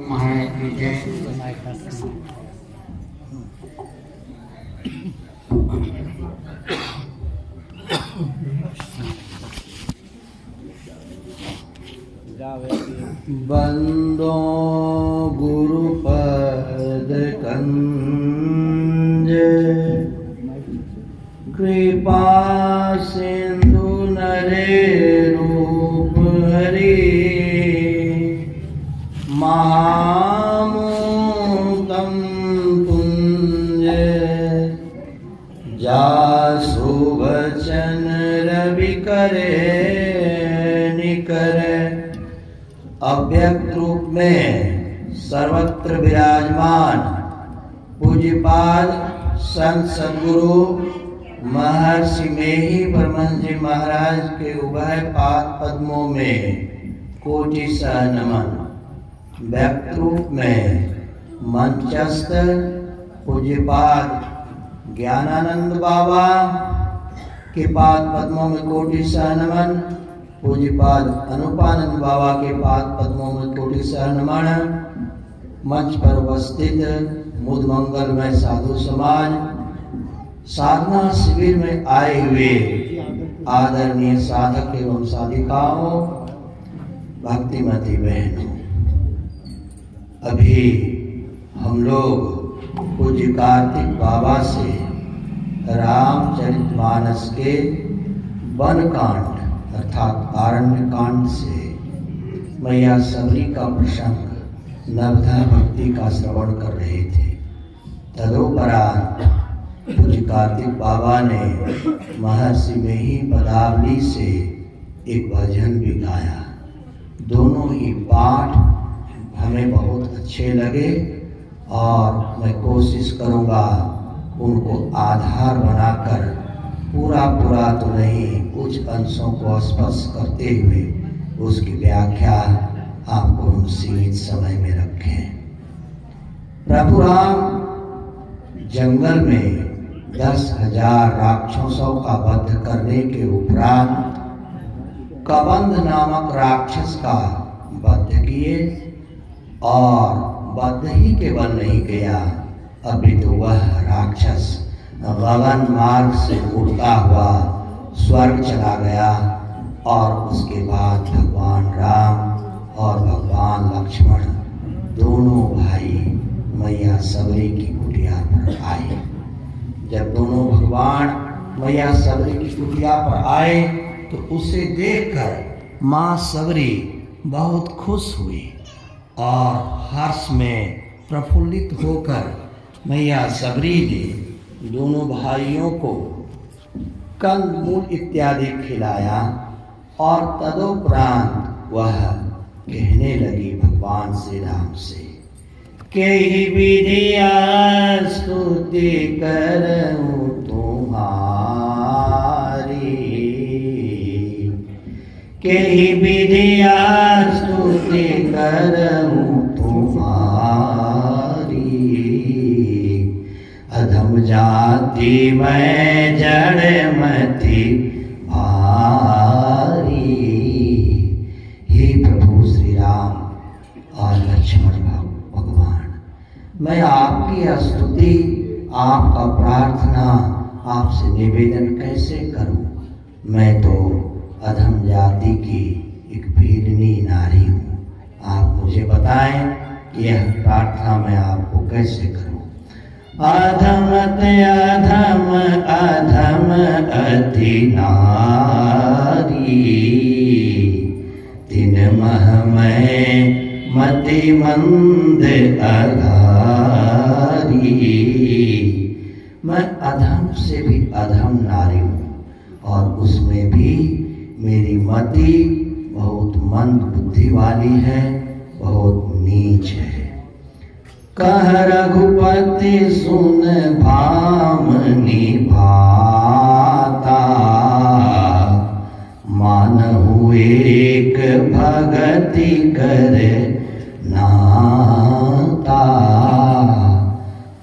महाराज की जय। बंदो गुरुपद कंज कृपा सिंधु नरे रूप हरि महामूतम पुंज जासु वचन रवि करे निकर। अव्यक्त रूप में सर्वत्र विराजमान पूज्यपाद संत सद्गुरु महर्षि मेही परमहंस जी महाराज के उभय पाद पद्मों में कोटि सह नमन। व्यक्त रूप में मंचस्थ पूज्यपाद ज्ञानानंद बाबा के पाद पद्मों में कोटि सह नमन। पूज्यपाद अनुपानंद बाबा के पाद पद्मों में कोटि सह नमन। मंच पर उपस्थित मुद मंगलमय साधु समाज, साधना शिविर में आए हुए आदरणीय साधक एवं साधिकाओं, भक्तिमती बहनों, अभी हम लोग पूज्य कार्तिक बाबा से रामचरितमानस के वन कांड अर्थात आरण्य कांड से मैया सबरी का प्रसंग नवधर भक्ति का श्रवण कर रहे थे। तदोपरांत पूज्य कार्तिक बाबा ने महर्षि में ही पदावली से एक भजन भी गाया। दोनों ही पाठ हमें बहुत अच्छे लगे और मैं कोशिश करूँगा उनको आधार बनाकर पूरा तो नहीं, कुछ अंशों को स्पष्ट करते हुए उसकी व्याख्या आपको हम सीमित समय में रखें। प्रभु राम जंगल में 10,000 राक्षसों का वध करने के उपरांत कबंध नामक राक्षस का वध किए और वध ही केवल नहीं गया, अभी तो वह राक्षस गगन मार्ग से उड़ता हुआ स्वर्ग चला गया और उसके बाद भगवान राम और भगवान लक्ष्मण दोनों भाई मैया सबरी की कुटिया पर आए। जब दोनों भगवान मैया सबरी की कुटिया पर आए तो उसे देखकर माँ सबरी बहुत खुश हुई और हर्ष में प्रफुल्लित होकर मैया सबरी ने दोनों भाइयों को कंद मूल इत्यादि खिलाया और तदोपरांत वह कहने लगी भगवान श्री राम से, कई विधिया स्तुति करूं तुम्हारी, कई विधिया स्तुति करूं तुम्हारी, अधम जाति में जड़ मति भारी। हे प्रभु श्री राम और लक्ष्मण भगवान, मैं आपकी स्तुति, आपका प्रार्थना, आपसे निवेदन कैसे करूं? मैं तो अधम जाति की एक भीलनी नारी हूँ। आप मुझे बताएं कि यह प्रार्थना मैं आपको कैसे करूं? अधम अधम अति नारी, तिन मह में मति मंद अघारी। मैं अधम से भी अधम नारी हूँ और उसमें भी मेरी मति बहुत मंद बुद्धि वाली है, बहुत नीच है। कह रघुपति सुन भामनी भाता, मानहु एक भगति कर नाता।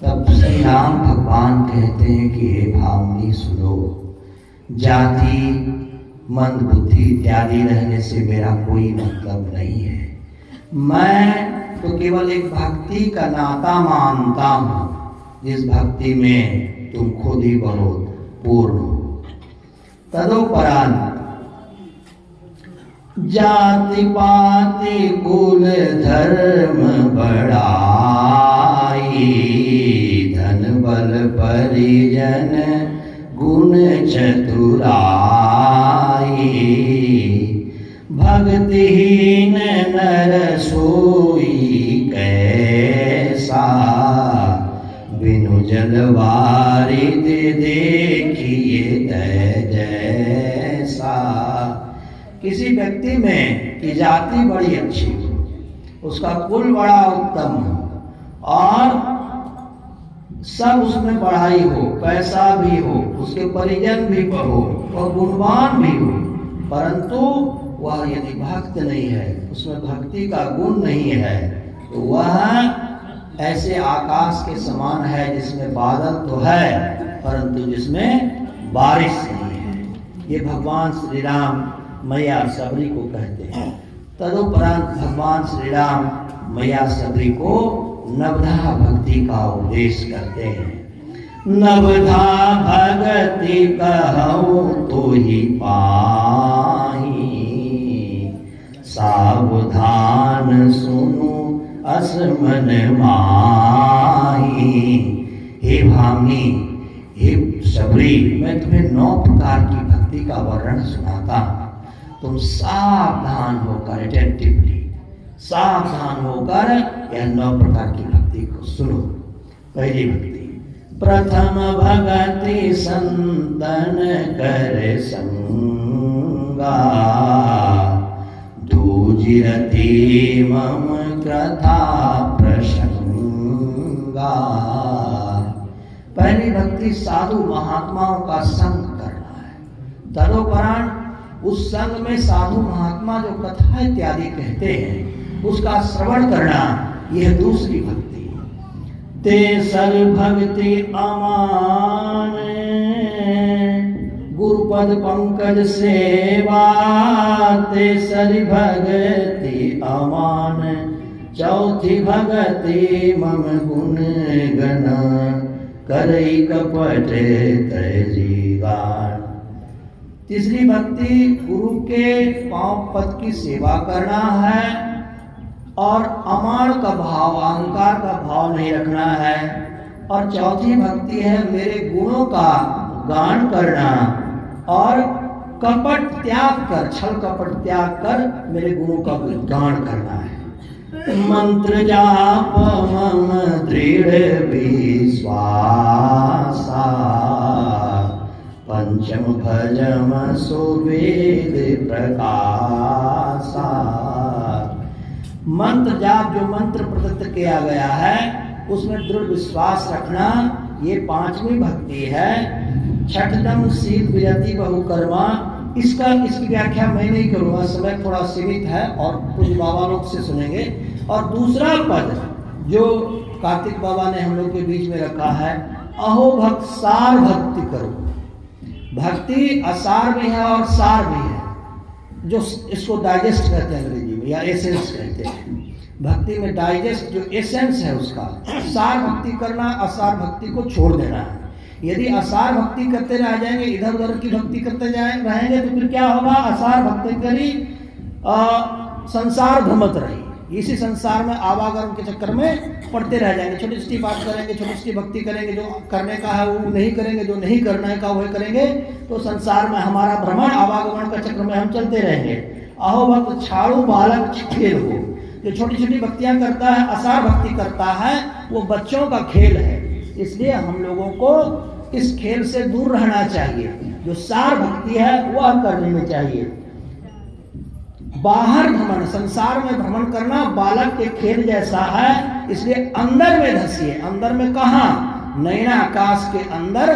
तब श्री राम भगवान कहते हैं कि हे भामनी सुनो, जाति मंद बुद्धि इत्यादि रहने से मेरा कोई मतलब नहीं है। मैं तो केवल एक भक्ति का नाता मानता हूं, जिस भक्ति में तुम खुद ही बहुत पूर्ण हो। तदोपरांत जाति पाति कुल धर्म बढ़ाई, धन बल परिजन गुण चतुराई, भक्तिहीन नर सोई कैसा, बिनु जलवारिद देखिए दय जैसा। किसी व्यक्ति में की जाति बड़ी अच्छी हो, उसका कुल बड़ा उत्तम हो और सब उसमें बढ़ाई हो, पैसा भी हो, उसके परिजन भी हो और गुणवान भी हो, परंतु वह यदि भक्त नहीं है, उसमें भक्ति का गुण नहीं है, तो वह ऐसे आकाश के समान है जिसमें बादल तो है परंतु जिसमें बारिश नहीं है। ये भगवान श्री राम मैया सबरी को कहते हैं। तदुपरांत भगवान श्री राम मैया सबरी को नवधा भक्ति का उपदेश करते हैं। नवधा भगति कहूँ तो ही पाही, सावधान सुनो असमन माही। हे भामी, हे सबरी, मैं तुम्हें 9 प्रकार की भक्ति का वर्णन सुनाता हूँ, तुम सावधान होकर, अटेंटिवली सावधान होकर यह 9 प्रकार की भक्ति को सुनो। पहली भक्ति, प्रथम भगति संतन कर संगा, दूजिरति मम कथा प्रसंगा। पहली भक्ति साधु महात्माओं का संग करना है। तदोपरांत उस संग में साधु महात्मा जो कथा इत्यादि कहते हैं उसका श्रवण करना, यह दूसरी भक्ति। तेसर भक्ति अमान, गुरुपद पंकज सेवा। तेसर भक्ति अमान, चौथी भक्ति मम गुण गण, करई कपट तजीगान। तीसरी भक्ति गुरु के पांव पद की सेवा करना है और अमाण का भाव, अहंकार का भाव नहीं रखना है। और चौथी भक्ति है मेरे गुणों का गान करना और कपट त्याग कर, छल कपट त्याग कर मेरे गुणों का गान करना है। मंत्र जाप मम दृढ़ विश्वासा, पंचम भजम सुवेद प्रकाशा। मंत्र जाप, जो मंत्र प्रदत्त किया गया है उसमें दृढ़ विश्वास रखना, ये 5वीं भक्ति है। छठम शील विरति बहुकर्मा, इसकी व्याख्या मैं नहीं करूँगा, समय थोड़ा सीमित है और कुछ बाबा लोग से सुनेंगे। और दूसरा पद जो कार्तिक बाबा ने हम लोग के बीच में रखा है, अहो भक्त सार भक्ति करो। भक्ति असार भी है और सार भी है, जो इसको डाइजेस्ट कहते हैं अंग्रेजी में, या एसेंस कहते हैं। भक्ति में डाइजेस्ट जो एसेंस है उसका, सार भक्ति करना, असार भक्ति को छोड़ देना है। यदि असार भक्ति करते रह जाएंगे, इधर उधर की भक्ति करते रहेंगे तो फिर क्या होगा? असार भक्ति करी संसार भ्रमत रही, इसी संसार में आवागमन के चक्कर में पड़ते रह जाएंगे। छोटी छोटी बात करेंगे, छोटी छोटी भक्ति करेंगे, जो करने का है वो नहीं करेंगे, जो नहीं करने का वही करेंगे, तो संसार में हमारा भ्रमण, आवागमन के चक्र में हम चलते रहेंगे। अहो भक्त छाड़ू बालक खेल हो, जो छोटी छोटी भक्तियां करता है, असार भक्ति करता है, वो बच्चों का खेल है। इसलिए हम लोगों को इस खेल से दूर रहना चाहिए। जो सार भक्ति है वह करने में चाहिए। बाहर भ्रमण, संसार में भ्रमण करना बालक के खेल जैसा है, इसलिए अंदर में धसिए। अंदर में कहाँ? नैना आकाश के अंदर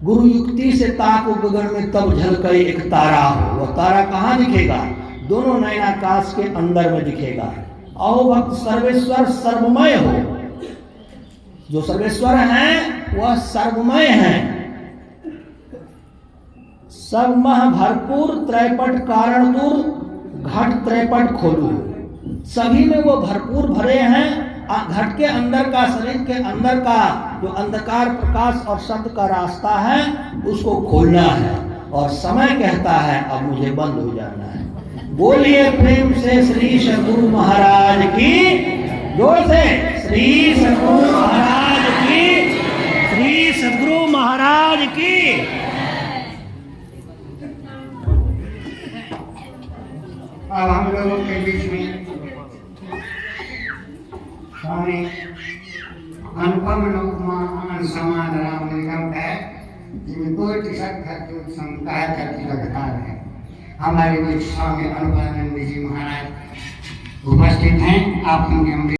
गुरु युक्ति से ताको गगन में तब झलके एक तारा हो। वह तारा कहाँ दिखेगा? दोनों नैना आकाश के अंदर में दिखेगा। अहो भक्त सर्वेश्वर सर्वमय हो, जो सर्वेश्वर हैं वह सर्वमय हैं। सर्वमय भरपूर, त्रैपट कारण दूर, घट त्रैपट खोलू। सभी में वो भरपूर भरे हैं। घट के अंदर का, शरीर के अंदर का जो अंधकार प्रकाश और शब्द का रास्ता है उसको खोलना है, और समय कहता है अब मुझे बंद हो जाना है। बोलिए प्रेम से श्री सद्गुरु महाराज की, जोर से श्री सद्गुरु महाराज की, श्री सद्गुरु महाराज की। अब हम लोगों के बीच में स्वामी अनुपम समान राम निगम है, जिनमें कोई टी-शर्ट लगातार है। हमारे बीच स्वामी अनुपानंद जी महाराज उपस्थित हैं। आप उनके